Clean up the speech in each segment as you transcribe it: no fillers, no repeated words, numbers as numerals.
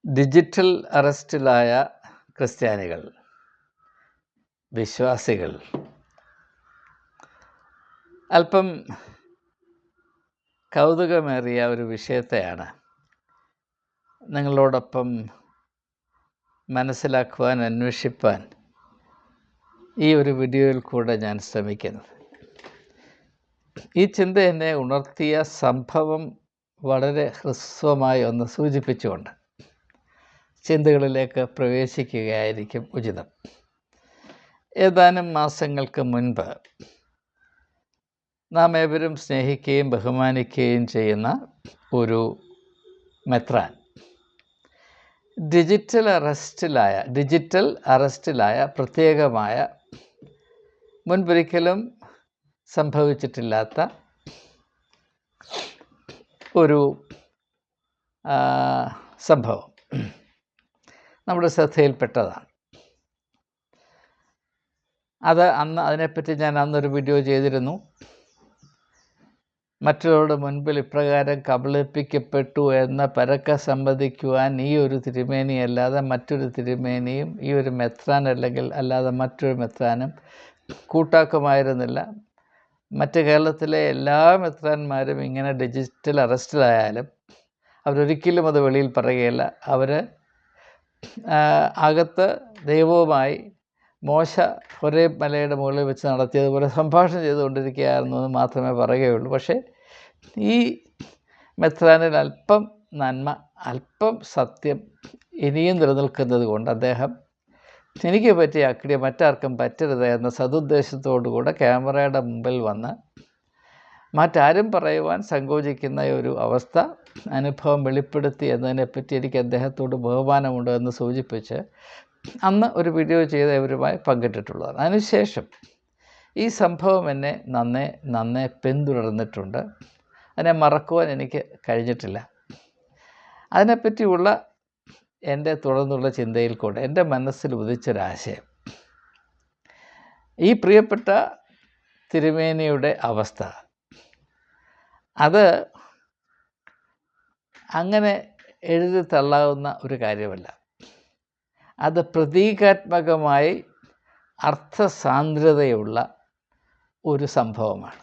Digital അറസ്റ്റിലായ ക്രിസ്ത്യാനികൾ, വിശ്വാസികൾ അല്പം കൗതുകമേറിയ ഒരു വിഷയത്തെയാണ് നിങ്ങളോടൊപ്പം മനസ്സിലാക്കുവാൻ, അന്വേഷിപ്പാൻ ഈ ഒരു വീഡിയോയിൽ കൂടെ ഞാൻ ശ്രമിക്കുന്നത്. ഈ ചിന്ത എന്നെ ഉണർത്തിയ സംഭവം വളരെ ഹ്രസ്വമായി ഒന്ന് സൂചിപ്പിച്ചുകൊണ്ട് ചിന്തകളിലേക്ക് പ്രവേശിക്കുകയായിരിക്കും ഉചിതം. ഏതാനും മാസങ്ങൾക്ക് മുൻപ് നാം ഏവരും സ്നേഹിക്കുകയും ബഹുമാനിക്കുകയും ചെയ്യുന്ന ഒരു മെത്രാൻ ഡിജിറ്റൽ അറസ്റ്റിലായ പ്രത്യേകമായ, മുൻപൊരിക്കലും സംഭവിച്ചിട്ടില്ലാത്ത ഒരു സംഭവം നമ്മുടെ ശ്രദ്ധയിൽപ്പെട്ടതാണ്. അതിനെപ്പറ്റി ഞാൻ അന്നൊരു വീഡിയോ ചെയ്തിരുന്നു. മറ്റുള്ളവരുടെ മുൻപിൽ ഇപ്രകാരം കബളിപ്പിക്കപ്പെട്ടു എന്ന് പരക്കെ സമ്മതിക്കുവാൻ ഈ ഒരു തിരുമേനിയല്ലാതെ മറ്റൊരു തിരുമേനിയും ഈ ഒരു മെത്രാൻ അല്ലാതെ മറ്റൊരു മെത്രാനും കൂട്ടാക്കുമായിരുന്നില്ല. മറ്റ് കേരളത്തിലെ എല്ലാ മെത്രാന്മാരും ഇങ്ങനെ ഡിജിറ്റൽ അറസ്റ്റിലായാലും അവരൊരിക്കലും അത് വെളിയിൽ പറയുകയില്ല. അവർ അകത്ത് ദൈവവുമായി മോശ ഒരേ മലയുടെ മുകളിൽ വെച്ച് നടത്തിയതുപോലെ സംഭാഷണം ചെയ്തുകൊണ്ടിരിക്കുകയായിരുന്നു എന്ന് മാത്രമേ പറയുകയുള്ളൂ. പക്ഷേ ഈ മെത്രാനിൽ അല്പം നന്മ, അല്പം സത്യം ഇനിയും നിലനിൽക്കുന്നത് കൊണ്ട് അദ്ദേഹം എനിക്ക് പറ്റിയ അക്രിയ മറ്റാർക്കും പറ്റരുത് എന്ന സതുദ്ദേശത്തോടുകൂടെ ക്യാമറയുടെ മുമ്പിൽ വന്ന് മറ്റാരും പറയുവാൻ സങ്കോചിക്കുന്ന ഒരു അവസ്ഥ, അനുഭവം വെളിപ്പെടുത്തി എന്നതിനെപ്പറ്റി എനിക്ക് അദ്ദേഹത്തോട് ബഹുമാനമുണ്ട് എന്ന് സൂചിപ്പിച്ച് അന്ന് ഒരു വീഡിയോ ചെയ്ത് ഇവരുമായി പങ്കിട്ടിട്ടുള്ളതാണ്. അതിനുശേഷം ഈ സംഭവം എന്നെ നന്നേ പിന്തുടർന്നിട്ടുണ്ട്. അതിനെ മറക്കുവാൻ എനിക്ക് കഴിഞ്ഞിട്ടില്ല. അതിനെപ്പറ്റിയുള്ള എൻ്റെ തുടർന്നുള്ള ചിന്തയിൽ കൂടെ എൻ്റെ മനസ്സിൽ ഉദിച്ചൊരാശയം, ഈ പ്രിയപ്പെട്ട തിരുമേനിയുടെ അവസ്ഥ അത് അങ്ങനെ എഴുതി തള്ളാവുന്ന ഒരു കാര്യമല്ല. അത് പ്രതീകാത്മകമായി അർത്ഥസാന്ദ്രതയുള്ള ഒരു സംഭവമാണ്.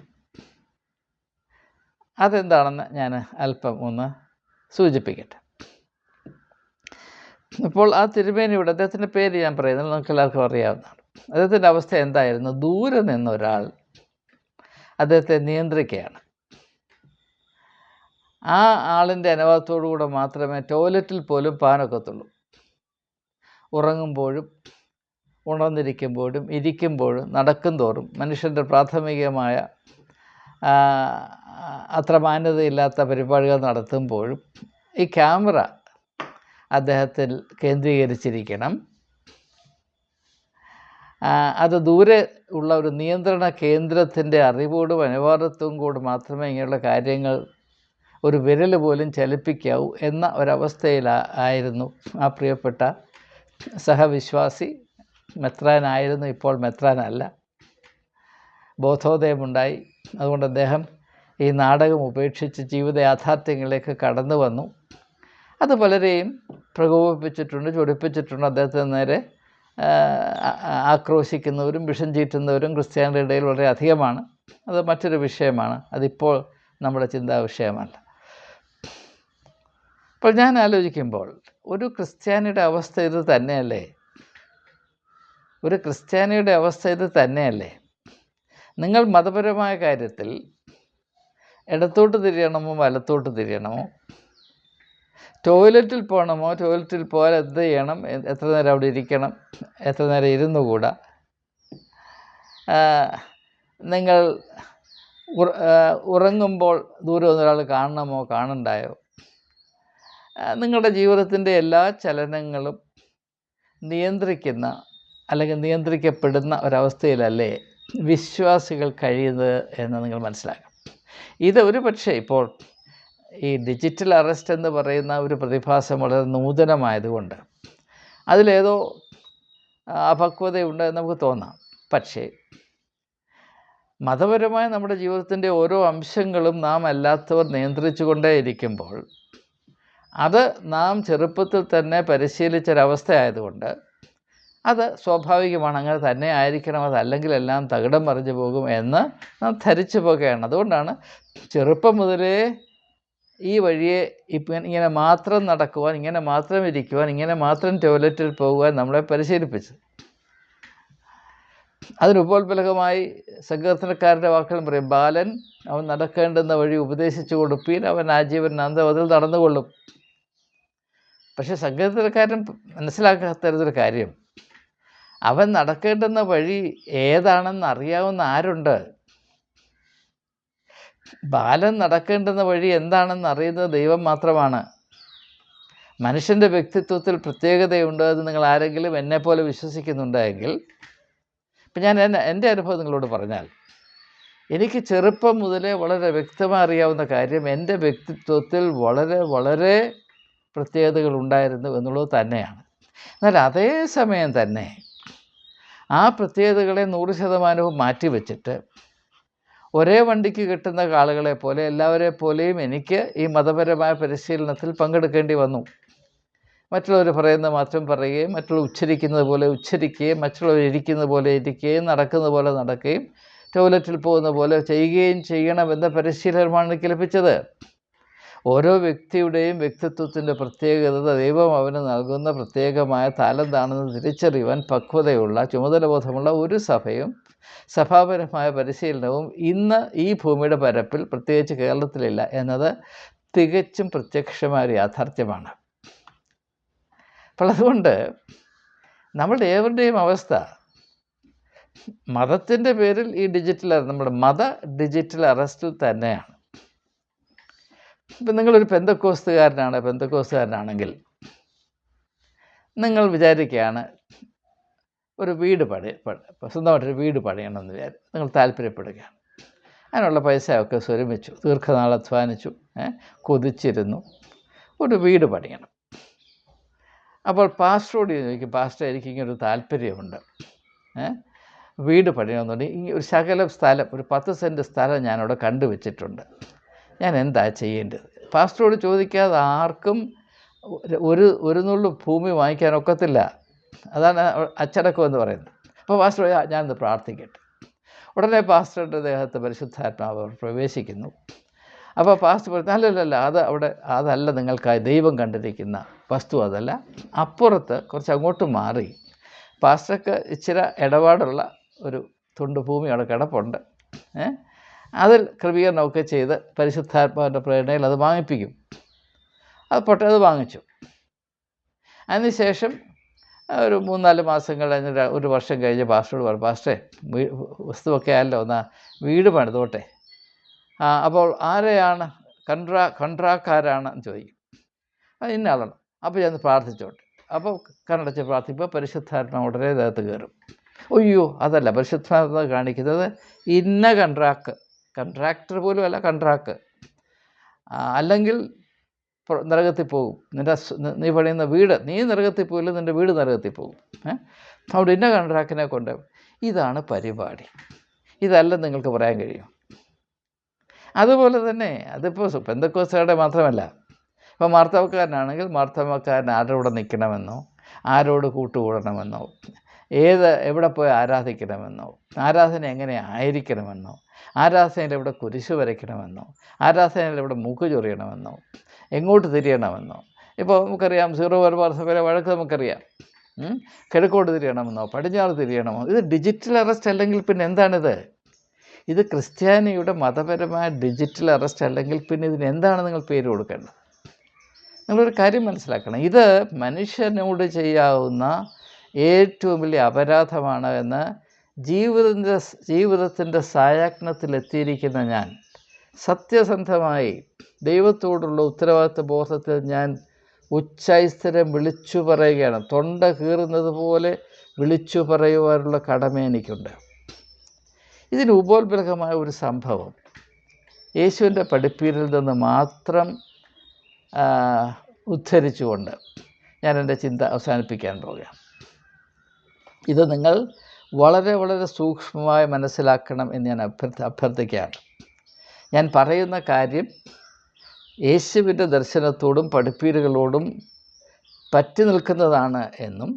അതെന്താണെന്ന് ഞാൻ അല്പം ഒന്ന് സൂചിപ്പിക്കട്ടെ. ഇപ്പോൾ ആ തിരുമേനിയുടെ, അദ്ദേഹത്തിൻ്റെ പേര് ഞാൻ പറയുന്നത് നമുക്ക് എല്ലാവർക്കും അറിയാവുന്നതാണ്. അദ്ദേഹത്തിൻ്റെ അവസ്ഥ എന്തായിരുന്നു? ദൂരെ നിന്നൊരാൾ അദ്ദേഹത്തെ നിയന്ത്രിക്കുകയാണ്. ആ ആളിൻ്റെ അനുവാദത്തോടുകൂടെ മാത്രമേ ടോയ്ലറ്റിൽ പോലും പാനൊക്കത്തുള്ളൂ. ഉറങ്ങുമ്പോഴും ഉണർന്നിരിക്കുമ്പോഴും ഇരിക്കുമ്പോഴും നടക്കും തോറും മനുഷ്യൻ്റെ പ്രാഥമികമായ അത്ര മാന്യതയില്ലാത്ത പരിപാടികൾ നടത്തുമ്പോഴും ഈ ക്യാമറ അദ്ദേഹത്തിൽ കേന്ദ്രീകരിച്ചിരിക്കണം. അത് ദൂരെ ഉള്ള ഒരു നിയന്ത്രണ കേന്ദ്രത്തിൻ്റെ അറിവോടും അനുവാദത്വവും കൂടി മാത്രമേ ഇങ്ങനെയുള്ള കാര്യങ്ങൾ ഒരു വിരൽ പോലും ചലിപ്പിക്കാവൂ എന്ന ഒരവസ്ഥയിലായിരുന്നു ആ പ്രിയപ്പെട്ട സഹവിശ്വാസി. മെത്രാനായിരുന്നു, ഇപ്പോൾ മെത്രാനല്ല. ബോധോദയമുണ്ടായി. അതുകൊണ്ട് അദ്ദേഹം ഈ നാടകം ഉപേക്ഷിച്ച് ജീവിത യാഥാർത്ഥ്യങ്ങളിലേക്ക് കടന്നു വന്നു. അത് പലരെയും പ്രകോപിപ്പിച്ചിട്ടുണ്ട്, ചൊടിപ്പിച്ചിട്ടുണ്ട്. അദ്ദേഹത്തിന് നേരെ ആക്രോശിക്കുന്നവരും വിഷം ചീറ്റുന്നവരും ക്രിസ്ത്യാനികളുടെ ഇടയിൽ വളരെ അധികമാണ്. അത് മറ്റൊരു വിഷയമാണ്. അതിപ്പോൾ നമ്മുടെ ചിന്താ വിഷയമല്ല. അപ്പോൾ ഞാൻ ആലോചിക്കുമ്പോൾ ഒരു ക്രിസ്ത്യാനിയുടെ അവസ്ഥ ഇത് തന്നെയല്ലേ? ഒരു ക്രിസ്ത്യാനിയുടെ അവസ്ഥ ഇത് തന്നെയല്ലേ? നിങ്ങൾ മതപരമായ കാര്യത്തിൽ ഇടത്തോട്ട് തിരിയണമോ വലത്തോട്ട് തിരിയണമോ, ടോയ്ലറ്റിൽ പോകണമോ, ടോയ്ലറ്റിൽ പോയാൽ എന്ത് ചെയ്യണം, എത്ര നേരം അവിടെ ഇരിക്കണം, എത്ര നേരം ഇരുന്നുകൂടാ, നിങ്ങൾ ഉറങ്ങുമ്പോൾ ദൂരെ ഒന്നൊരാൾ കാണണമോ കാണണ്ടായോ, നിങ്ങളുടെ ജീവിതത്തിൻ്റെ എല്ലാ ചലനങ്ങളും നിയന്ത്രിക്കുന്ന അല്ലെങ്കിൽ നിയന്ത്രിക്കപ്പെടുന്ന ഒരവസ്ഥയിലല്ലേ വിശ്വാസികൾ കഴിയുന്നത് എന്ന് നിങ്ങൾ മനസ്സിലാക്കണം. ഇത് ഒരു പക്ഷേ ഇപ്പോൾ ഈ ഡിജിറ്റൽ അറസ്റ്റ് എന്ന് പറയുന്ന ഒരു പ്രതിഭാസം വളരെ നൂതനമായതുകൊണ്ട് അതിലേതോ അപക്വതയുണ്ട് എന്ന് നമുക്ക് തോന്നാം. പക്ഷേ മതപരമായ നമ്മുടെ ജീവിതത്തിൻ്റെ ഓരോ അംശങ്ങളും നാം അല്ലാത്തവർ നിയന്ത്രിച്ചു കൊണ്ടേ ഇരിക്കുമ്പോൾ അത് നാം ചെറുപ്പത്തിൽ തന്നെ പരിശീലിച്ചൊരവസ്ഥയായതുകൊണ്ട് അത് സ്വാഭാവികമാണ്, അങ്ങനെ തന്നെ ആയിരിക്കണം, അതല്ലെങ്കിൽ എല്ലാം തകിടം മറിഞ്ഞു പോകും എന്ന് നാം ധരിച്ചു പോകുകയാണ്. അതുകൊണ്ടാണ് ചെറുപ്പം മുതലേ ഈ വഴിയെ ഇപ്പം ഇങ്ങനെ മാത്രം നടക്കുവാൻ, ഇങ്ങനെ മാത്രം ഇരിക്കുവാൻ, ഇങ്ങനെ മാത്രം ടോയ്ലറ്റിൽ പോകുവാൻ നമ്മളെ പരിശീലിപ്പിച്ചത്. അതിനുപോൽബലകമായി സങ്കീർത്തനക്കാരൻ്റെ വാക്കുകൾ പറയും, ബാലൻ അവൻ നടക്കേണ്ടുന്ന വഴി ഉപദേശിച്ചു കൊടുപ്പീൻ, അവൻ ആജീവൻ അന്തം അതിൽ നടന്നുകൊള്ളും. പക്ഷെ സങ്കീർത്തനക്കാരൻ മനസ്സിലാക്കാത്തരുതൊരു കാര്യം, അവൻ നടക്കേണ്ടുന്ന വഴി ഏതാണെന്ന് അറിയാവുന്ന ആരുണ്ട്? ബാലൻ നടക്കേണ്ടുന്ന വഴി എന്താണെന്ന് അറിയുന്നത് ദൈവം മാത്രമാണ്. മനുഷ്യൻ്റെ വ്യക്തിത്വത്തിൽ പ്രത്യേകതയുണ്ട്. അത് നിങ്ങൾ ആരെങ്കിലും എന്നെപ്പോലെ വിശ്വസിക്കുന്നുണ്ടെങ്കിൽ, ഇപ്പം ഞാൻ എൻ്റെ അനുഭവം നിങ്ങളോട് പറഞ്ഞാൽ, എനിക്ക് ചെറുപ്പം മുതലേ വളരെ വ്യക്തമായി അറിയാവുന്ന കാര്യം എൻ്റെ വ്യക്തിത്വത്തിൽ വളരെ വളരെ പ്രത്യേകതകൾ ഉണ്ടായിരുന്നു എന്നുള്ളത് തന്നെയാണ്. എന്നാൽ അതേ സമയം തന്നെ ആ പ്രത്യേകതകളെ 100% മാറ്റിവെച്ചിട്ട് ഒരേ വണ്ടിക്ക് കിട്ടുന്ന ആളുകളെ പോലെ എല്ലാവരെ പോലെയും എനിക്ക് ഈ മതപരമായ പരിശീലനത്തിൽ പങ്കെടുക്കേണ്ടി വന്നു. മറ്റുള്ളവർ പറയുന്നത് മാത്രം പറയുകയും, മറ്റുള്ളവർ ഉച്ചരിക്കുന്നത് പോലെ ഉച്ചരിക്കുകയും, മറ്റുള്ളവർ ഇരിക്കുന്നത് പോലെ ഇരിക്കുകയും, നടക്കുന്നത് പോലെ നടക്കുകയും, ടോയ്ലറ്റിൽ പോകുന്ന പോലെ ചെയ്യുകയും ചെയ്യണമെന്ന പരിശീലനമാണ് എനിക്ക് ലഭിച്ചത്. ഓരോ വ്യക്തിയുടെയും വ്യക്തിത്വത്തിൻ്റെ പ്രത്യേകത ദൈവം അവന് നൽകുന്ന പ്രത്യേകമായ താലന്താണെന്ന് തിരിച്ചറിയുവാൻ പക്വതയുള്ള, ചുമതലബോധമുള്ള ഒരു സഭയും സഭാപരമായ പരിശീലനവും ഇന്ന് ഈ ഭൂമിയുടെ പരപ്പിൽ, പ്രത്യേകിച്ച് കേരളത്തിലില്ല എന്നത് തികച്ചും പ്രത്യക്ഷമായ യാഥാർത്ഥ്യമാണ്. അപ്പോൾ അതുകൊണ്ട് നമ്മളുടെ ഏവരുടെയും അവസ്ഥ മതത്തിൻ്റെ പേരിൽ ഈ നമ്മുടെ ഡിജിറ്റൽ അറസ്റ്റിൽ തന്നെയാണ്. ഇപ്പം നിങ്ങളൊരു പെന്തക്കോസ്തുകാരനാണെങ്കിൽ നിങ്ങൾ വിചാരിക്കുകയാണ് ഒരു വീട് സ്വന്തമായിട്ടൊരു വീട് പണിയണമെന്ന് നിങ്ങൾ താല്പര്യപ്പെടുകയാണ്. അതിനുള്ള പൈസയൊക്കെ സ്വരുമിച്ചു, ദീർഘനാൾ അധ്വാനിച്ചു, കൊതിച്ചിരുന്നു, ഒരു വീട് പണിയണം. അപ്പോൾ പാസ്റ്ററോട് ചോദിക്കും, പാസ്റ്റർ എനിക്കിങ്ങനൊരു താല്പര്യമുണ്ട്, വീട് പണിയണമെന്നുണ്ടെങ്കിൽ ഒരു ശകലം സ്ഥലം, ഒരു 10 സെൻറ്റ് സ്ഥലം ഞാനവിടെ കണ്ടുവച്ചിട്ടുണ്ട്, ഞാൻ എന്താ ചെയ്യേണ്ടത്? പാസ്റ്ററോട് ചോദിക്കാതെ ആർക്കും ഒരു നുള്ളു ഭൂമി വാങ്ങിക്കാനൊക്കത്തില്ല. അതാണ് അച്ചടക്കം എന്ന് പറയുന്നത്. അപ്പോൾ പാസ്റ്റർ ഞാനൊന്ന് പ്രാർത്ഥിക്കട്ടെ. ഉടനെ പാസ്റ്ററുടെ ദേഹത്ത് പരിശുദ്ധാത്മാവ് പ്രവേശിക്കുന്നു. അപ്പോൾ പാസ്റ്റർ പറഞ്ഞു, അല്ലല്ല, അതല്ല നിങ്ങൾക്കായി ദൈവം കണ്ടിരിക്കുന്ന വസ്തു, അതല്ല, അപ്പുറത്ത് കുറച്ച് അങ്ങോട്ട് മാറി പാസ്റ്റർക്ക് ഇച്ചിരി ഇടപാടുള്ള ഒരു തുണ്ട് ഭൂമി അവിടെ കിടപ്പുണ്ട്, അതിൽ ക്രമീകരണമൊക്കെ ചെയ്ത് പരിശുദ്ധാത്മാവിൻ്റെ പ്രേരണയിൽ അത് വാങ്ങിപ്പിക്കും. അത് വാങ്ങിച്ചു. അതിനുശേഷം ഒരു 3-4 മാസങ്ങൾ കഴിഞ്ഞ്, ഒരു വർഷം കഴിഞ്ഞ് പാസ്റ്ററോട് പറഞ്ഞു, പാസ്റ്റേ വസ്തുവൊക്കെ ആയല്ലോ, എന്നാ വീട് പണിതോട്ടെ. അപ്പോൾ ആരെയാണ് കൺട്രാക്കാരാണെന്ന് ചോദിക്കും. അത് ഇന്ന ആളാണ്. അപ്പോൾ ഞാൻ പ്രാർത്ഥിച്ചോട്ടെ. അപ്പോൾ കണ്ണടച്ച് പ്രാർത്ഥിക്കുമ്പോൾ പരിശുദ്ധാത്മാവ് ഉടനെ ദേഹത്ത് കയറും. അയ്യോ, അതല്ല, പരിശുദ്ധാത്മാവ് കാണിക്കുന്നത് ഇന്ന കൺട്രാക്ടർ പോലും അല്ല, കൺട്രാക്ക്, അല്ലെങ്കിൽ നരകത്തിൽ പോകും, നീ പണിയുന്ന വീട്, നീ നരകത്തിൽ പോയില്ല, നിൻ്റെ വീട് നരകത്തിൽ പോകും. അവിടെ ഇന്ന കൺട്രാക്റ്റിനെ കൊണ്ട് ഇതാണ് പരിപാടി, ഇതല്ല നിങ്ങൾക്ക് പറയാൻ കഴിയും. അതുപോലെ തന്നെ അതിപ്പോൾ പെന്തക്കോസ്തുകാരുടെ മാത്രമല്ല, ഇപ്പോൾ മാർത്തവക്കാരനാണെങ്കിൽ മാർത്തവക്കാരൻ ആരോടെ നിൽക്കണമെന്നോ, ആരോട് കൂട്ടുകൂടണമെന്നോ, എവിടെ പോയി ആരാധിക്കണമെന്നോ, ആരാധന എങ്ങനെ ആയിരിക്കണമെന്നോ, ആരാധനയിൽ എവിടെ കുരിശ് വരയ്ക്കണമെന്നോ, ആരാധനയിൽ എവിടെ മൂക്ക് ചൊറിയണമെന്നോ, എങ്ങോട്ട് തിരിയണമെന്നോ. ഇപ്പോൾ നമുക്കറിയാം, സീറോ മലബാർ സഭയിലെ വഴക്ക് നമുക്കറിയാം, കിഴക്കോട്ട് തിരിയണമെന്നോ പടിഞ്ഞാറ് തിരിയണമോ. ഇത് ഡിജിറ്റൽ അറസ്റ്റ് അല്ലെങ്കിൽ പിന്നെ എന്താണിത്? ഇത് ക്രിസ്ത്യാനിയുടെ മതപരമായ ഡിജിറ്റൽ അറസ്റ്റ് അല്ലെങ്കിൽ പിന്നെ ഇതിനെന്താണ് നിങ്ങൾ പേര് കൊടുക്കേണ്ടത്? നിങ്ങളൊരു കാര്യം മനസ്സിലാക്കണം, ഇത് മനുഷ്യനോട് ചെയ്യാവുന്ന ഏറ്റവും വലിയ അപരാധമാണ് എന്ന് ജീവിതത്തിൻ്റെ സായാഹ്നത്തിലെത്തിയിരിക്കുന്ന ഞാൻ സത്യസന്ധമായി ദൈവത്തോടുള്ള ഉത്തരവാദിത്വ ബോധത്തിൽ ഞാൻ ഉച്ചൈസ്തരം വിളിച്ചു പറയുകയാണ്. തൊണ്ട കീറുന്നത് പോലെ വിളിച്ചു പറയുവാനുള്ള കടമ എനിക്കുണ്ട്. ഇതിന് ഉപോത്ബലകമായ ഒരു സംഭവം യേശുവിൻ്റെ പഠിപ്പീരിൽ നിന്ന് മാത്രം ഉദ്ധരിച്ചുകൊണ്ട് ഞാൻ എൻ്റെ ചിന്ത അവസാനിപ്പിക്കാൻ പോകുകയാണ്. ഇത് നിങ്ങൾ വളരെ വളരെ സൂക്ഷ്മമായി മനസ്സിലാക്കണം എന്ന് ഞാൻ അഭ്യർത്ഥിക്കുകയാണ്. ഞാൻ പറയുന്ന കാര്യം യേശുവിൻ്റെ ദർശനത്തോടും പഠിപ്പീരുകളോടും പറ്റി നിൽക്കുന്നതാണ് എന്നും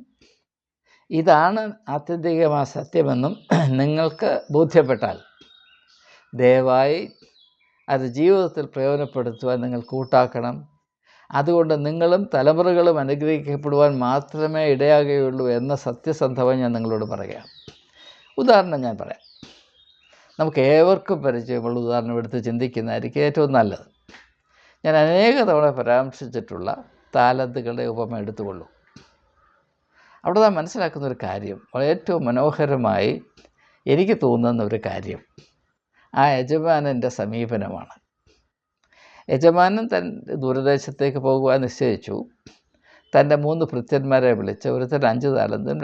ഇതാണ് ആത്യന്തികമായ സത്യമെന്നും നിങ്ങൾക്ക് ബോധ്യപ്പെട്ടാൽ ദയവായി അത് ജീവിതത്തിൽ പ്രയോജനപ്പെടുത്തുവാൻ നിങ്ങൾ കൂട്ടാക്കണം. അതുകൊണ്ട് നിങ്ങളും തലമുറകളും അനുഗ്രഹിക്കപ്പെടുവാൻ മാത്രമേ ഇടയാകുകയുള്ളൂ എന്ന സത്യസന്ധത ഞാൻ നിങ്ങളോട് പറയാം. ഉദാഹരണം ഞാൻ പറയാം. നമുക്ക് ഏവർക്കും പരിചയമുള്ള ഉദാഹരണം എടുത്ത് ചിന്തിക്കുന്നതായിരിക്കും ഏറ്റവും നല്ലത്. ഞാൻ അനേക തവണ പരാമർശിച്ചിട്ടുള്ള താലന്തുകളുടെ ഉപമ എടുത്തുകൊള്ളൂ. അവിടെ നാം മനസ്സിലാക്കുന്ന ഒരു കാര്യം, ഏറ്റവും മനോഹരമായി എനിക്ക് തോന്നുന്ന ഒരു കാര്യം ആ യജമാനൻ്റെ സമീപനമാണ്. യജമാനൻ ദൂരദേശത്തേക്ക് പോകുവാൻ നിശ്ചയിച്ചു. തൻ്റെ 3 ഭൃത്യന്മാരെ വിളിച്ച് ഒരുത്തൻ 5 താലന്തും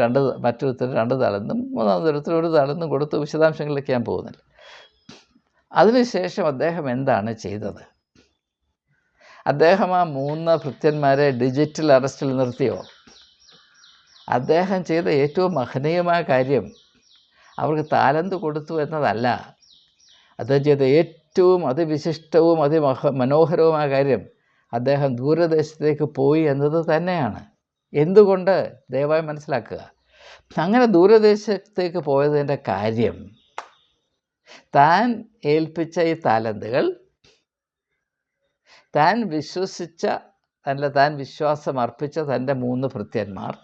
മറ്റൊരുത്തർ 2 താലന്തും മൂന്നാമതൊരുത്തർ 1 താലന്തും കൊടുത്ത് വിശദാംശങ്ങളിലേക്ക് ഞാൻ പോകുന്നില്ല. അതിനുശേഷം അദ്ദേഹം എന്താണ് ചെയ്തത്? അദ്ദേഹം ആ 3 ഭൃത്യന്മാരെ ഡിജിറ്റൽ അറസ്റ്റിൽ നിർത്തിയോ? അദ്ദേഹം ചെയ്ത ഏറ്റവും മഹനീയമായ കാര്യം അവർക്ക് താലന്ത് കൊടുത്തു എന്നതല്ല. അദ്ദേഹം ചെയ്ത ഏറ്റവും അതിവിശിഷ്ടവും മനോഹരവുമായ കാര്യം അദ്ദേഹം ദൂരദേശത്തേക്ക് പോയി എന്നത് തന്നെയാണ്. എന്തുകൊണ്ട്? ദയവായി മനസ്സിലാക്കുക. അങ്ങനെ ദൂരദേശത്തേക്ക് പോയതിൻ്റെ കാര്യം താൻ ഏൽപ്പിച്ച ഈ താലന്തുകൾ താൻ വിശ്വാസം അർപ്പിച്ച തൻ്റെ 3 ഭൃത്യന്മാർ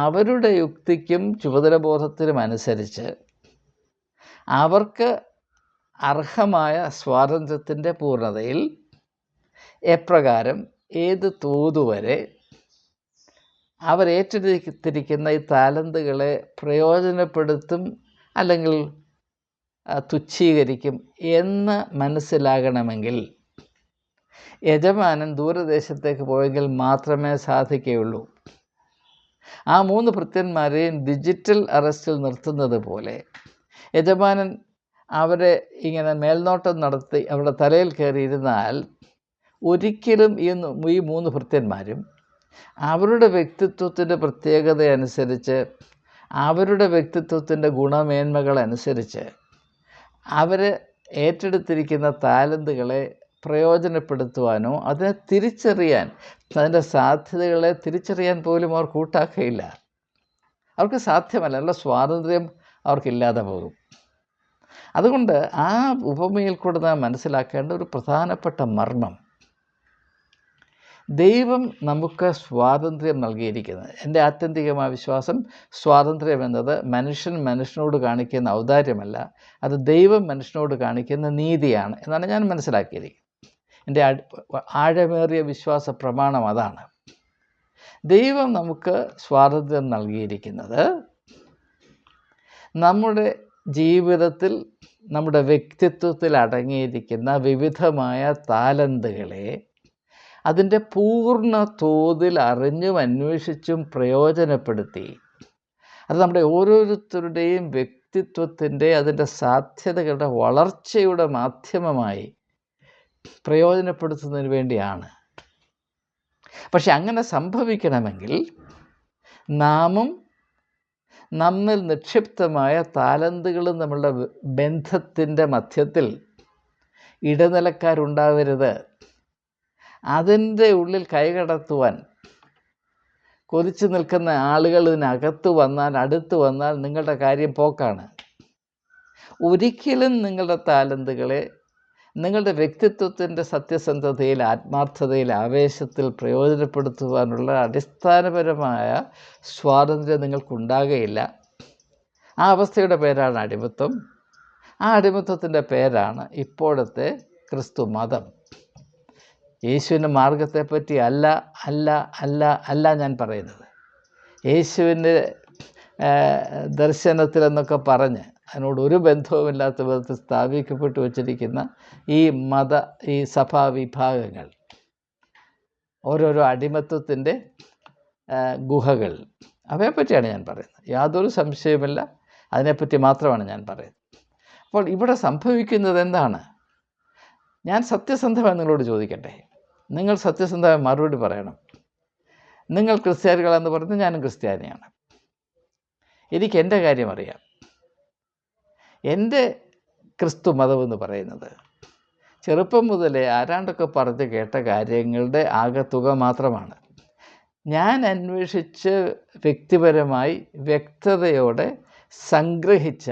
അവരുടെ യുക്തിക്കും ചുമതലബോധത്തിനും അനുസരിച്ച് അവർക്ക് അർഹമായ സ്വാതന്ത്ര്യത്തിൻ്റെ പൂർണ്ണതയിൽ എപ്രകാരം ഏത് തോതുവരെ അവരേറ്റെടുത്തിരിക്കുന്ന ഈ താലന്തുകളെ പ്രയോജനപ്പെടുത്തും അല്ലെങ്കിൽ തുച്ഛീകരിക്കും എന്ന് മനസ്സിലാകണമെങ്കിൽ യജമാനൻ ദൂരദേശത്തേക്ക് പോയെങ്കിൽ മാത്രമേ സാധിക്കുകയുള്ളൂ. ആ 3 ഭൃത്യന്മാരെയും ഡിജിറ്റൽ അറസ്റ്റിൽ നിർത്തുന്നത് പോലെ യജമാനൻ അവരെ ഇങ്ങനെ മേൽനോട്ടം നടത്തി അവിടെ തലയിൽ കയറിയിരുന്നാൽ ഒരിക്കലും ഈ 3 ഭൃത്യന്മാരും അവരുടെ വ്യക്തിത്വത്തിൻ്റെ പ്രത്യേകത അനുസരിച്ച് അവരുടെ വ്യക്തിത്വത്തിൻ്റെ ഗുണമേന്മകളനുസരിച്ച് അവർ ഏറ്റെടുത്തിരിക്കുന്ന താലന്തുകളെ പ്രയോജനപ്പെടുത്തുവാനോ അതിനെ തിരിച്ചറിയാൻ, അതിൻ്റെ സാധ്യതകളെ തിരിച്ചറിയാൻ പോലും അവർ കൂട്ടാക്കുകയില്ല. അവർക്ക് സാധ്യമല്ല. ഉള്ള സ്വാതന്ത്ര്യം അവർക്കില്ലാതെ പോകും. അതുകൊണ്ട് ആ ഉപമയിൽ കൂടെ നാം മനസ്സിലാക്കേണ്ട ഒരു പ്രധാനപ്പെട്ട മർമ്മം, ദൈവം നമുക്ക് സ്വാതന്ത്ര്യം നൽകിയിരിക്കുന്നത്. എൻ്റെ ആത്യന്തികമായ വിശ്വാസം, സ്വാതന്ത്ര്യം എന്നത് മനുഷ്യനോട് കാണിക്കുന്ന ഔദാര്യമല്ല, അത് ദൈവം മനുഷ്യനോട് കാണിക്കുന്ന നീതിയാണ് എന്നാണ് ഞാൻ മനസ്സിലാക്കിയിരിക്കുന്നത്. എൻ്റെ ആഴമേറിയ വിശ്വാസ പ്രമാണം അതാണ്. ദൈവം നമുക്ക് സ്വാതന്ത്ര്യം നൽകിയിരിക്കുന്നത് നമ്മുടെ ജീവിതത്തിൽ, നമ്മുടെ വ്യക്തിത്വത്തിൽ അടങ്ങിയിരിക്കുന്ന വിവിധമായ താലന്തുകളെ അതിൻ്റെ പൂർണ്ണ തോതിൽ അറിഞ്ഞും അന്വേഷിച്ചും പ്രയോജനപ്പെടുത്തി അത് നമ്മുടെ ഓരോരുത്തരുടെയും വ്യക്തിത്വത്തിൻ്റെ അതിൻ്റെ സാധ്യതകളുടെ വളർച്ചയുടെ മാധ്യമമായി പ്രയോജനപ്പെടുത്തുന്നതിന് വേണ്ടിയാണ്. പക്ഷെ അങ്ങനെ സംഭവിക്കണമെങ്കിൽ നാമും നമ്മിൽ നിക്ഷിപ്തമായ താലന്തുകളും നമ്മളുടെ ബന്ധത്തിൻ്റെ മധ്യത്തിൽ ഇടനിലക്കാരുണ്ടാവരുത്. അതിൻ്റെ ഉള്ളിൽ കൈകടത്തുവാൻ കൊതിച്ചു നിൽക്കുന്ന ആളുകൾ ഇതിനകത്ത് വന്നാൽ, അടുത്ത് വന്നാൽ നിങ്ങളുടെ കാര്യം പോക്കാണ്. ഒരിക്കലും നിങ്ങളുടെ താലന്തുകളെ നിങ്ങളുടെ വ്യക്തിത്വത്തിൻ്റെ സത്യസന്ധതയിൽ, ആത്മാർത്ഥതയിൽ, ആവേശത്തിൽ പ്രയോജനപ്പെടുത്തുവാനുള്ള അടിസ്ഥാനപരമായ സ്വാതന്ത്ര്യം നിങ്ങൾക്കുണ്ടാകുകയില്ല. ആ അവസ്ഥയുടെ പേരാണ് അടിമത്വം. ആ അടിമത്വത്തിൻ്റെ പേരാണ് ഇപ്പോഴത്തെ ക്രിസ്തു മതം. യേശുവിൻ്റെ മാർഗത്തെപ്പറ്റി അല്ല ഞാൻ പറയുന്നത്. യേശുവിൻ്റെ ദർശനത്തിലെന്നൊക്കെ പറഞ്ഞ് അതിനോട് ഒരു ബന്ധവുമില്ലാത്ത വിധത്തിൽ സ്ഥാപിക്കപ്പെട്ടു വച്ചിരിക്കുന്ന ഈ സഭാ വിഭാഗങ്ങൾ, ഓരോരോ അടിമത്വത്തിൻ്റെ ഗുഹകൾ, അവയെപ്പറ്റിയാണ് ഞാൻ പറയുന്നത്. യാതൊരു സംശയവുമില്ല, അതിനെപ്പറ്റി മാത്രമാണ് ഞാൻ പറയുന്നത്. അപ്പോൾ ഇവിടെ സംഭവിക്കുന്നത് എന്താണ്? ഞാൻ സത്യസന്ധമായി നിങ്ങളോട് ചോദിക്കട്ടെ, നിങ്ങൾ സത്യസന്ധമായി മറുപടി പറയണം. നിങ്ങൾ ക്രിസ്ത്യാനികളെന്ന് പറയുന്നത് ഞാനും ക്രിസ്ത്യാനിയാണ്. എനിക്ക് എൻ്റെ കാര്യം അറിയാം. എൻ്റെ ക്രിസ്തു മതമെന്ന് പറയുന്നത് ചെറുപ്പം മുതലേ ആരാണ്ടൊക്കെ പറഞ്ഞ് കേട്ട കാര്യങ്ങളുടെ ആകെത്തുക മാത്രമാണ്. ഞാൻ അന്വേഷിച്ച് വ്യക്തിപരമായി വ്യക്തതയോടെ സംഗ്രഹിച്ച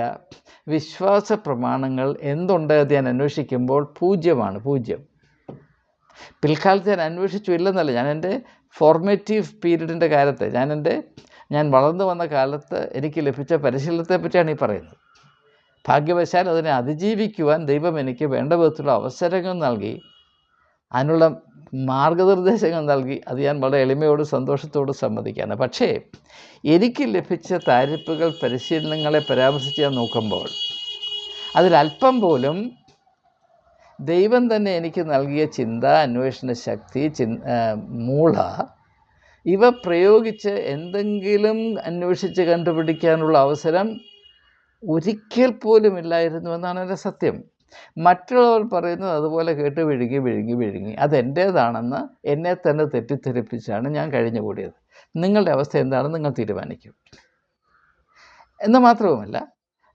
വിശ്വാസ പ്രമാണങ്ങൾ എന്തുണ്ട് എന്ന് ഞാൻ അന്വേഷിക്കുമ്പോൾ 0 0. പിൽക്കാലത്ത് ഞാൻ അന്വേഷിച്ചു ഇല്ലെന്നല്ല, ഞാൻ എൻ്റെ ഫോർമേറ്റീവ് പീരീഡിൻ്റെ കാലത്ത് ഞാൻ വളർന്നു വന്ന കാലത്ത് എനിക്ക് ലഭിച്ച പരിശീലനത്തെ പറ്റിയാണ് ഈ പറയുന്നത്. ഭാഗ്യവശാൽ അതിനെ അതിജീവിക്കുവാൻ ദൈവം എനിക്ക് വേണ്ട വിധത്തിലുള്ള അവസരങ്ങൾ നൽകി, അതിനുള്ള മാർഗനിർദ്ദേശങ്ങൾ നൽകി. അത് ഞാൻ വളരെ എളിമയോടും സന്തോഷത്തോടും സമ്മതിക്കുകയാണ്. പക്ഷേ എനിക്ക് ലഭിച്ച താരിപ്പുകൾ, പരിശീലനങ്ങളെ പരാമർശിച്ച് ഞാൻ നോക്കുമ്പോൾ അതിലല്പം പോലും ദൈവം തന്നെ എനിക്ക് നൽകിയ ചിന്ത, അന്വേഷണ ശക്തി, മൂള ഇവ പ്രയോഗിച്ച് എന്തെങ്കിലും അന്വേഷിച്ച് കണ്ടുപിടിക്കാനുള്ള അവസരം ഒരിക്കൽ പോലും ഇല്ലായിരുന്നു എന്നാണ് എൻ്റെ സത്യം. മറ്റുള്ളവർ പറയുന്നത് അതുപോലെ കേട്ട് വിഴുങ്ങി അതെൻ്റേതാണെന്ന് എന്നെ തന്നെ തെറ്റിദ്ധരിപ്പിച്ചാണ് ഞാൻ കഴിഞ്ഞുകൂടിയത്. നിങ്ങളുടെ അവസ്ഥ എന്താണെന്ന് നിങ്ങൾ തീരുമാനിക്കും. എന്ന് മാത്രവുമല്ല,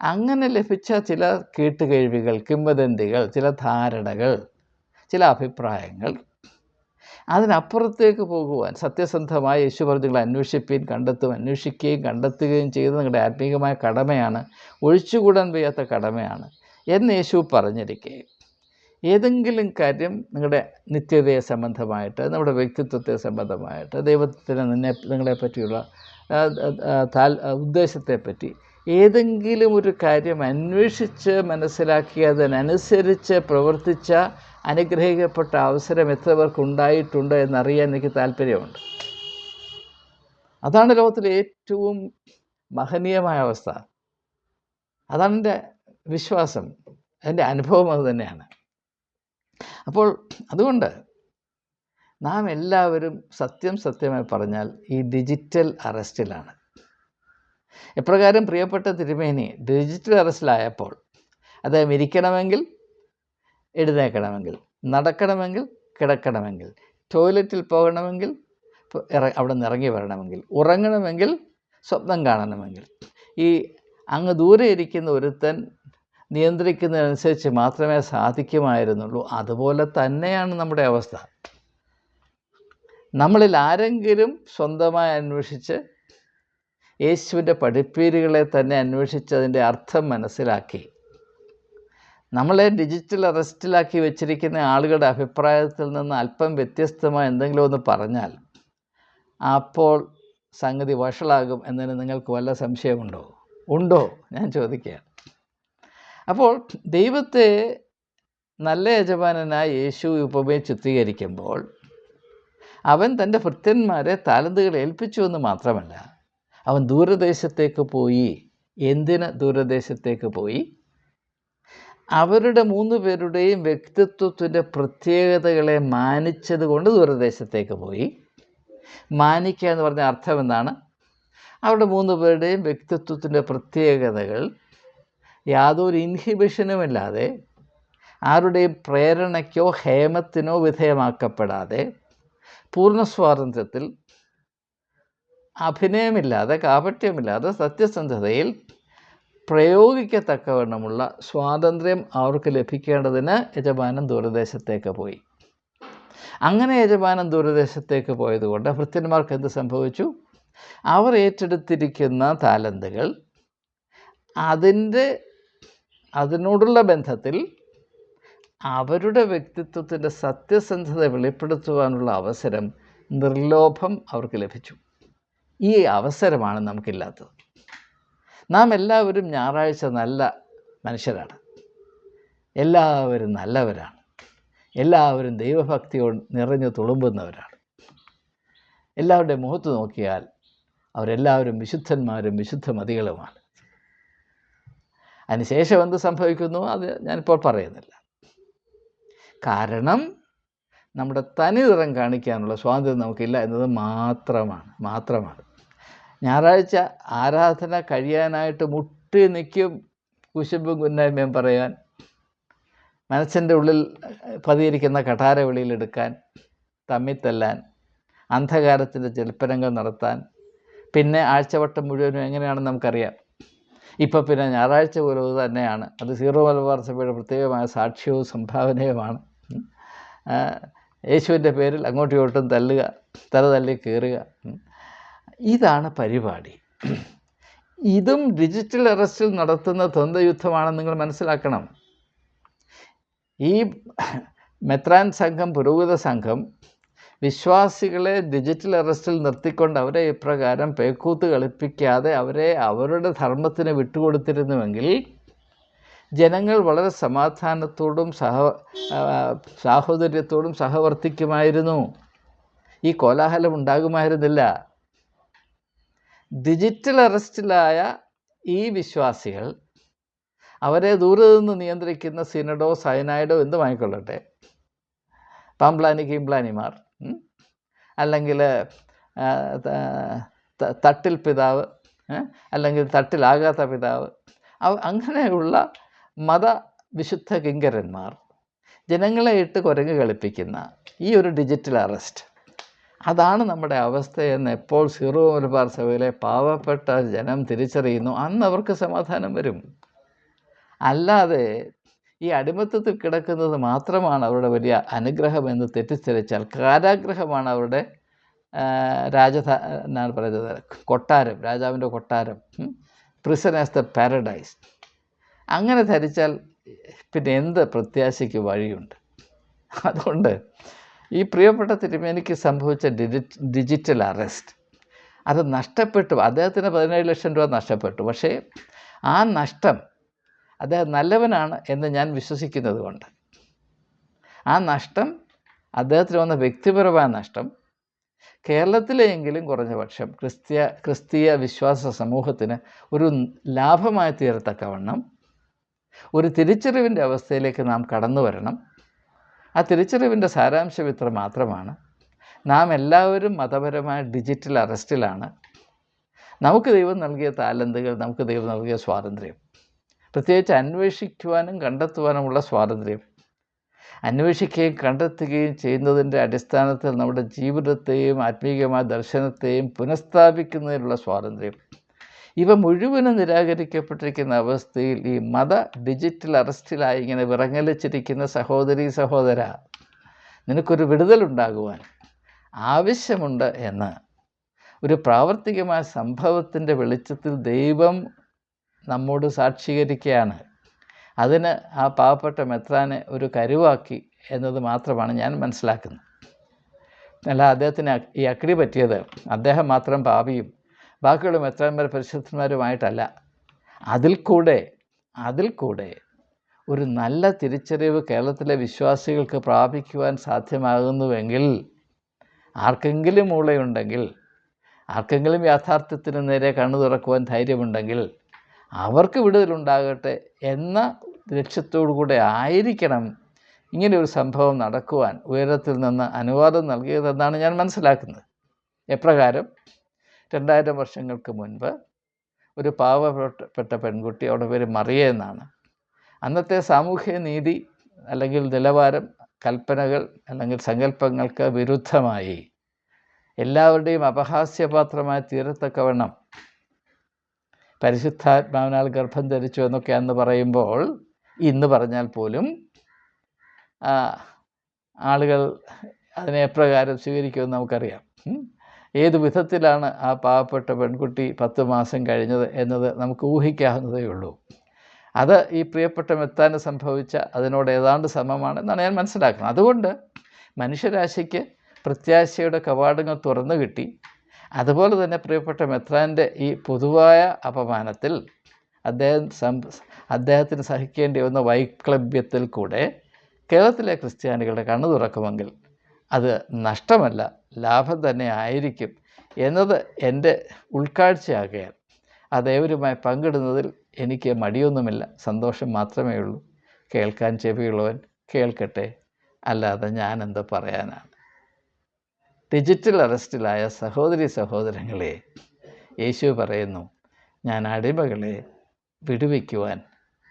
അങ്ങനെ ലഭിച്ച ചില കേട്ടുകേഴ്വികൾ, കിംവദന്തികൾ, ചില ധാരണകൾ, ചില അഭിപ്രായങ്ങൾ, അതിനപ്പുറത്തേക്ക് പോകുവാൻ സത്യസന്ധമായി യേശു പറഞ്ഞുകൾ അന്വേഷിപ്പീൻ, അന്വേഷിക്കുകയും കണ്ടെത്തുകയും ചെയ്യുന്നത് നിങ്ങളുടെ ആത്മീകമായ കടമയാണ്, ഒഴിച്ചുകൂടാൻ വയ്യാത്ത കടമയാണ് എന്ന് യേശു പറഞ്ഞിരിക്കെ, ഏതെങ്കിലും കാര്യം നിങ്ങളുടെ നിത്യതയെ സംബന്ധമായിട്ട്, നമ്മുടെ വ്യക്തിത്വത്തെ സംബന്ധമായിട്ട്, ദൈവത്തിന് നിങ്ങളെ പറ്റിയുള്ള ഉദ്ദേശത്തെപ്പറ്റി ഏതെങ്കിലും ഒരു കാര്യം അന്വേഷിച്ച് മനസ്സിലാക്കി അതിനനുസരിച്ച് പ്രവർത്തിച്ച അനുഗ്രഹിക്കപ്പെട്ട അവസരം എത്ര പേർക്കുണ്ടായിട്ടുണ്ട് എന്നറിയാൻ എനിക്ക് താല്പര്യമുണ്ട്. അതാണ് ലോകത്തിലെ ഏറ്റവും മഹനീയമായ അവസ്ഥ. അതാണ് എൻ്റെ വിശ്വാസം, എൻ്റെ അനുഭവം അത് തന്നെയാണ്. അപ്പോൾ അതുകൊണ്ട് നാം എല്ലാവരും സത്യമായി പറഞ്ഞാൽ ഈ ഡിജിറ്റൽ അറസ്റ്റിലാണ്. എപ്രകാരം പ്രിയപ്പെട്ട തിരുമേനി ഡിജിറ്റൽ അറസ്റ്റിലായപ്പോൾ അദ്ദേഹം ഇരിക്കണമെങ്കിൽ, എഴുന്നേൽക്കണമെങ്കിൽ, നടക്കണമെങ്കിൽ, കിടക്കണമെങ്കിൽ, ടോയ്ലറ്റിൽ പോകണമെങ്കിൽ, അവിടെ നിന്ന് ഇറങ്ങി വരണമെങ്കിൽ, ഉറങ്ങണമെങ്കിൽ, സ്വപ്നം കാണണമെങ്കിൽ, ഈ അങ്ങ് ദൂരെ ഇരിക്കുന്ന ഒരുത്തൻ നിയന്ത്രിക്കുന്നതിനനുസരിച്ച് മാത്രമേ സാധിക്കുമായിരുന്നുള്ളൂ. അതുപോലെ തന്നെയാണ് നമ്മുടെ അവസ്ഥ. നമ്മളിൽ ആരെങ്കിലും സ്വന്തമായി അന്വേഷിച്ച് യേശുവിൻ്റെ പഠിപ്പീരുകളെ തന്നെ അന്വേഷിച്ചതിൻ്റെ അർത്ഥം മനസ്സിലാക്കി നമ്മളെ ഡിജിറ്റൽ അറസ്റ്റിലാക്കി വെച്ചിരിക്കുന്ന ആളുകളുടെ അഭിപ്രായത്തിൽ നിന്ന് അല്പം വ്യത്യസ്തമായ എന്തെങ്കിലും ഒന്ന് പറഞ്ഞാൽ അപ്പോൾ സംഗതി വഷളാകും എന്നതിന് നിങ്ങൾക്ക് വല്ല സംശയമുണ്ടോ? ഉണ്ടോ? ഞാൻ ചോദിക്കുകയാണ്. അപ്പോൾ ദൈവത്തെ നല്ല യജമാനനായി യേശു ഉപമയെ ചിത്രീകരിക്കുമ്പോൾ അവൻ തൻ്റെ ഭൃത്യന്മാരെ താലന്തുകൾ ഏൽപ്പിച്ചു എന്ന് മാത്രമല്ല, അവൻ ദൂരദേശത്തേക്ക് പോയി. എന്തിന് ദൂരദേശത്തേക്ക് പോയി? അവരുടെ 3 പേരുടെയും വ്യക്തിത്വത്തിൻ്റെ പ്രത്യേകതകളെ മാനിച്ചത് കൊണ്ട് ദൂരദേശത്തേക്ക് പോയി. മാനിക്കുക എന്ന് പറഞ്ഞ അർത്ഥം എന്താണ്? അവരുടെ 3 പേരുടെയും വ്യക്തിത്വത്തിൻ്റെ പ്രത്യേകതകൾ യാതൊരു ഇൻഹിബിഷനുമില്ലാതെ, ആരുടെയും പ്രേരണയ്ക്കോ ഹേമത്തിനോ വിധേയമാക്കപ്പെടാതെ, പൂർണ്ണ സ്വാതന്ത്ര്യത്തിൽ, അഭിനയമില്ലാതെ, കാപട്യമില്ലാതെ, സത്യസന്ധതയിൽ പ്രയോഗിക്കത്തക്കവണ്ണമുള്ള സ്വാതന്ത്ര്യം അവർക്ക് ലഭിക്കേണ്ടതിന് യജമാനൻ ദൂരദേശത്തേക്ക് പോയി. അങ്ങനെ യജമാനൻ ദൂരദേശത്തേക്ക് പോയതുകൊണ്ട് ഭൃത്യന്മാർക്ക് എന്ത് സംഭവിച്ചു? അവർ ഏറ്റെടുത്തിരിക്കുന്ന താലന്തുകൾ അതിനോടുള്ള ബന്ധത്തിൽ അവരുടെ വ്യക്തിത്വത്തിൻ്റെ സത്യസന്ധത വെളിപ്പെടുത്തുവാനുള്ള അവസരം നിർലോഭം അവർക്ക് ലഭിച്ചു. ഈ അവസരമാണ് നമുക്കില്ലാത്തത്. നാം എല്ലാവരും ഞായറാഴ്ച നല്ല മനുഷ്യരാണ്, എല്ലാവരും നല്ലവരാണ്, എല്ലാവരും ദൈവഭക്തിയോട് നിറഞ്ഞു തുളുമ്പുന്നവരാണ്. എല്ലാവരുടെയും മുഖത്ത് നോക്കിയാൽ അവരെല്ലാവരും വിശുദ്ധന്മാരും വിശുദ്ധമതികളുമാണ്. അതിനുശേഷം എന്ത് സംഭവിക്കുന്നു അത് ഞാനിപ്പോൾ പറയുന്നില്ല. കാരണം നമ്മുടെ തനി നിറം കാണിക്കാനുള്ള സ്വാതന്ത്ര്യം നമുക്കില്ല എന്നത് മാത്രമാണ്. ഞായറാഴ്ച ആരാധന കഴിയാനായിട്ട് മുട്ടി നിൽക്കും, കുശുമ്പും കുന്നായ്മയും പറയാൻ, മനസ്സിൻ്റെ ഉള്ളിൽ പതിയിരിക്കുന്ന കഠാര വെളിയിലെടുക്കാൻ, തമ്മിത്തല്ലാൻ, അന്ധകാരത്തിൻ്റെ ജൽപ്പനങ്ങൾ നടത്താൻ. പിന്നെ ആഴ്ചവട്ടം മുഴുവനും എങ്ങനെയാണെന്ന് നമുക്കറിയാം. ഇപ്പോൾ ഞായറാഴ്ച പോലും തന്നെയാണ്. അത് സീറോ മലബാർ സഭയുടെ പ്രത്യേകമായ സാക്ഷ്യവും സംഭാവനയുമാണ്. യേശുവിൻ്റെ പേരിൽ അങ്ങോട്ടും ഇങ്ങോട്ടും തല്ലുക, തല തല്ലി കയറുക. ഇതാണ് പരിപാടി. ഇതും ഡിജിറ്റൽ അറസ്റ്റിൽ നടത്തുന്ന ദ്വന്ദ്വയുദ്ധമാണെന്ന് നിങ്ങൾ മനസ്സിലാക്കണം. ഈ മെത്രാൻ സംഘം, പുരോഹിത സംഘം വിശ്വാസികളെ ഡിജിറ്റൽ അറസ്റ്റിൽ നിർത്തിക്കൊണ്ട് അവരെ ഇപ്രകാരം പേക്കൂത്ത് കളിപ്പിക്കാതെ അവരെ അവരുടെ ധർമ്മത്തിന് വിട്ടുകൊടുത്തിരുന്നുവെങ്കിൽ ജനങ്ങൾ വളരെ സമാധാനത്തോടും സാഹോദര്യത്തോടും സഹവർത്തിക്കുമായിരുന്നു. ഈ കോലാഹലം ഉണ്ടാകുമായിരുന്നില്ല. ഡിജിറ്റൽ അറസ്റ്റിലായ ഈ വിശ്വാസികൾ അവരെ ദൂരെ നിന്ന് നിയന്ത്രിക്കുന്ന സിനഡോ സൈനൈഡോ എന്തുമായിക്കൊള്ളട്ടെ, പാംപ്ലാനി കീംപ്ലാനിമാർ, അല്ലെങ്കിൽ തട്ടിൽ പിതാവ്, അല്ലെങ്കിൽ തട്ടിലാകാത്ത പിതാവ്, അങ്ങനെയുള്ള മതവിശുദ്ധ കിങ്കരന്മാർ ജനങ്ങളെ ഇട്ട് കുരങ്ങ് കളിപ്പിക്കുന്ന ഈ ഒരു ഡിജിറ്റൽ അറസ്റ്റ്, അതാണ് നമ്മുടെ അവസ്ഥയെന്ന് എപ്പോൾ സീറോ മലബാർ സഭയിലെ പാവപ്പെട്ട ജനം തിരിച്ചറിയുന്നു, അന്ന് അവർക്ക് സമാധാനം വരും. അല്ലാതെ ഈ അടിമത്തത്തിൽ കിടക്കുന്നത് മാത്രമാണ് അവരുടെ വലിയ അനുഗ്രഹമെന്ന് തെറ്റിദ്ധരിച്ചാൽ, കാരാഗ്രഹമാണ് അവരുടെ എന്നാണ് പറയുന്നത്, കൊട്ടാരം, രാജാവിൻ്റെ കൊട്ടാരം, പ്രിസൺ ആസ് ദ പാരഡൈസ്, അങ്ങനെ ധരിച്ചാൽ പിന്നെ എന്ത് പ്രത്യാശയ്ക്ക് വഴിയുണ്ട്? അതുകൊണ്ട് ഈ പ്രിയപ്പെട്ട തിരുമേനിക്ക് സംഭവിച്ച ഡിജിറ്റൽ അറസ്റ്റ് അത് നഷ്ടപ്പെട്ടു. അദ്ദേഹത്തിന് 17 ലക്ഷം രൂപ നഷ്ടപ്പെട്ടു. പക്ഷേ ആ നഷ്ടം അദ്ദേഹം നല്ലവനാണ് എന്ന് ഞാൻ വിശ്വസിക്കുന്നത് കൊണ്ട് ആ നഷ്ടം, അദ്ദേഹത്തിന് വന്ന വ്യക്തിപരമായ നഷ്ടം, കേരളത്തിലെയെങ്കിലും കുറഞ്ഞ പക്ഷം ക്രിസ്തീയ വിശ്വാസ സമൂഹത്തിന് ഒരു ലാഭമായി തീരത്തക്കവണ്ണം ഒരു തിരിച്ചറിവിൻ്റെ അവസ്ഥയിലേക്ക് നാം കടന്നു വരണം. ആ തിരിച്ചറിവിൻ്റെ സാരാംശം ഇത്ര മാത്രമാണ്: നാം എല്ലാവരും മതപരമായ ഡിജിറ്റൽ അറസ്റ്റിലാണ്. നമുക്ക് ദൈവം നൽകിയ താലന്തുകൾ, നമുക്ക് ദൈവം നൽകിയ സ്വാതന്ത്ര്യം, പ്രത്യേകിച്ച് അന്വേഷിക്കുവാനും കണ്ടെത്തുവാനുമുള്ള സ്വാതന്ത്ര്യം, അന്വേഷിക്കുകയും കണ്ടെത്തുകയും ചെയ്യുന്നതിൻ്റെ അടിസ്ഥാനത്തിൽ നമ്മുടെ ജീവിതത്തെയും ആത്മീയമായ ദർശനത്തെയും പുനഃസ്ഥാപിക്കുന്നതിനുള്ള സ്വാതന്ത്ര്യം, ഇവ മുഴുവനും നിരാകരിക്കപ്പെട്ടിരിക്കുന്ന അവസ്ഥയിൽ ഈ ഡിജിറ്റൽ അറസ്റ്റിലായി ഇങ്ങനെ വിറങ്ങലിച്ചിരിക്കുന്ന സഹോദര, നിനക്കൊരു വിടുതലുണ്ടാകുവാൻ ആവശ്യമുണ്ട് എന്ന് ഒരു പ്രാവർത്തികമായ സംഭവത്തിൻ്റെ വെളിച്ചത്തിൽ ദൈവം നമ്മോട് സാക്ഷീകരിക്കുകയാണ്. അതിന് ആ പാവപ്പെട്ട മെത്രാനെ ഒരു കരുവാക്കി എന്നത് മാത്രമാണ് ഞാൻ മനസ്സിലാക്കുന്നത്. അല്ല, അദ്ദേഹത്തിന് ഈ അക്കിടി പറ്റിയത് അദ്ദേഹം മാത്രം പാപിയും ബാക്കിയുള്ള മെത്രാന്മാർ പരിശുദ്ധന്മാരുമായിട്ടല്ല. അതിൽ കൂടെ ഒരു നല്ല തിരിച്ചറിവ് കേരളത്തിലെ വിശ്വാസികൾക്ക് പ്രാപിക്കുവാൻ സാധ്യമാകുന്നുവെങ്കിൽ, ആർക്കെങ്കിലും മൂളയുണ്ടെങ്കിൽ, ആർക്കെങ്കിലും യാഥാർത്ഥ്യത്തിന് നേരെ കണ്ണു തുറക്കുവാൻ ധൈര്യമുണ്ടെങ്കിൽ അവർക്ക് വിടുതലുണ്ടാകട്ടെ എന്ന ലക്ഷ്യത്തോടു കൂടെ ആയിരിക്കണം ഇങ്ങനെ ഒരു സംഭവം നടക്കുവാൻ ഉയരത്തിൽ നിന്ന് അനുവാദം നൽകിയതെന്നാണ് ഞാൻ മനസ്സിലാക്കുന്നത്. എപ്രകാരം 2000 വർഷങ്ങൾക്ക് മുൻപ് ഒരു പാവപ്പെട്ട പെൺകുട്ടി, അവളുടെ പേര് മറിയ എന്നാണ്, അന്നത്തെ സാമൂഹ്യ നീതി അല്ലെങ്കിൽ നിലവാരം, കൽപ്പനകൾ അല്ലെങ്കിൽ സങ്കല്പങ്ങൾക്ക് വിരുദ്ധമായി എല്ലാവരുടെയും അപഹാസ്യപാത്രമായി തീരത്തക്കവണ്ണം പരിശുദ്ധാത്മാവിനാൽ ഗർഭം ധരിച്ചു എന്നൊക്കെ അന്ന് പറയുമ്പോൾ, ഇന്ന് പറഞ്ഞാൽ പോലും ആളുകൾ അതിനെ എപ്രകാരം സ്വീകരിക്കുമെന്ന് നമുക്കറിയാം. ഏത് വിധത്തിലാണ് ആ പാവപ്പെട്ട പെൺകുട്ടി 10 മാസം കഴിഞ്ഞത് എന്നത് നമുക്ക് ഊഹിക്കാവുന്നതേ ഉള്ളൂ. അത് ഈ പ്രിയപ്പെട്ട മെത്താന് സംഭവിച്ച അതിനോട് ഏതാണ്ട് സമമാണെന്നാണ് ഞാൻ മനസ്സിലാക്കുന്നത്. അതുകൊണ്ട് മനുഷ്യരാശിക്ക് പ്രത്യാശയുടെ കവാടങ്ങൾ തുറന്നു കിട്ടി. അതുപോലെ തന്നെ പ്രിയപ്പെട്ട മെത്രാൻ്റെ ഈ പൊതുവായ അപമാനത്തിൽ അദ്ദേഹത്തിന് സഹിക്കേണ്ടി വന്ന വൈക്ലഭ്യത്തിൽ കൂടെ കേരളത്തിലെ ക്രിസ്ത്യാനികളുടെ കണ്ണു തുറക്കുമെങ്കിൽ അത് നഷ്ടമല്ല, ലാഭം തന്നെ ആയിരിക്കും എന്നത് എൻ്റെ ഉൾക്കാഴ്ചയാകയാൽ അതേവരുമായി പങ്കിടുന്നതിൽ എനിക്ക് മടിയൊന്നുമില്ല, സന്തോഷം മാത്രമേ ഉള്ളൂ. കേൾക്കാൻ ചെവിയുള്ളവൻ കേൾക്കട്ടെ, അല്ലാതെ ഞാനെന്ത് പറയാനാണ്. ഡിജിറ്റൽ അറസ്റ്റിലായ സഹോദരങ്ങളെ, യേശു പറയുന്നു, ഞാൻ അടിമകളെ വിടുവിക്കുവാൻ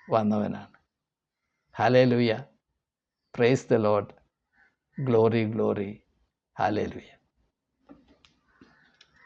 വന്നവനാണ്. Hallelujah, praise the Lord, glory glory, hallelujah.